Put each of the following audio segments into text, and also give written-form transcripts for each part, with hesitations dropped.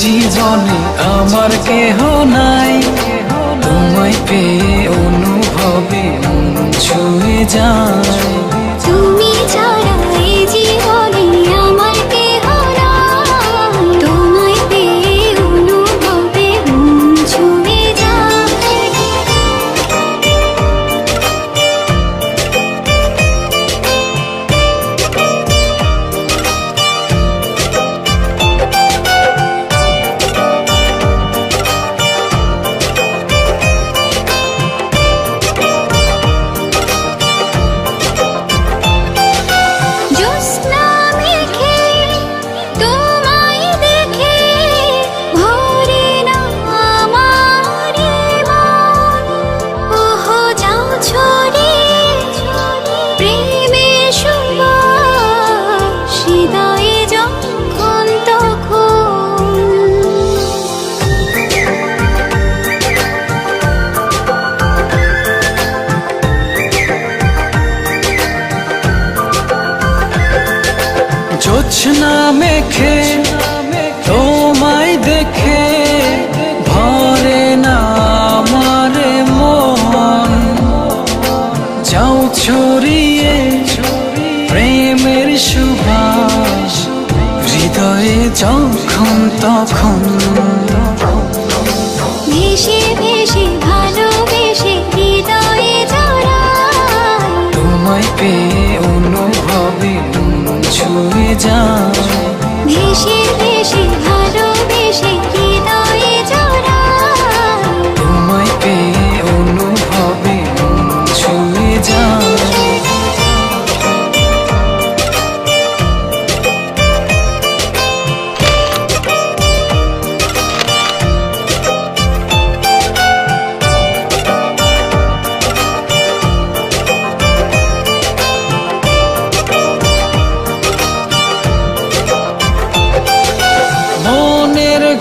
জীবনে আমার কেহ নাই, তোমায় পেয়ে অনুভবে মন ছুঁয়ে যায়। তুমি ছাড়া এই জীবনে আমার কেহ নাই, তোমায় পেয়ে অনুভবে মন ছুঁয়ে যায়। জোছনা মেখে তোমায় দেখে ভরে না আমার মন, যাও ছড়িয়ে প্রেমের সুবাস হৃদয়ে যখন তখন। ভেসে ভেসে ভালোবেসে হৃদয়ে জড়াই, তোমায় পেয়ে অনুভবে মন ছুঁয়ে যায়। ভেসে ভেসে ভালোবেসে হৃদয়ে জড়াই, তোমায় পেয়ে অনুভবে মন ছুঁয়ে যায়।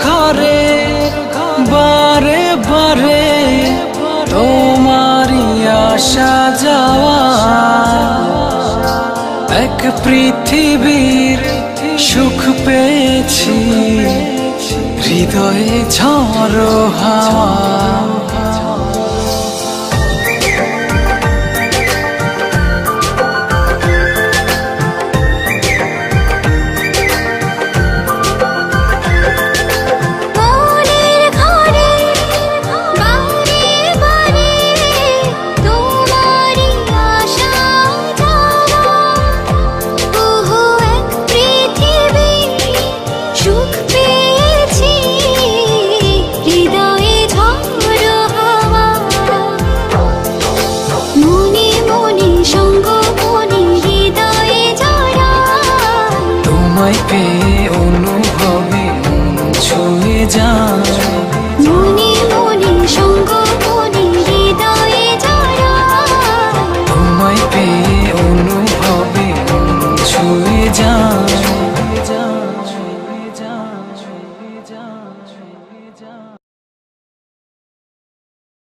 ঘরে বারে বারে তোমারই আসা যাওয়া, এক পৃথিবীর সুখ পেয়েছি হৃদয়ে ঝড়ো হাওয়া। তোমায় পেয়ে অনুভবে মন ছুঁয়ে যায়। মনে মনে সঙ্গ মনে হৃদয়ে জড়াই, তোমায় পেয়ে অনুভবে মন ছুঁয়ে যায়।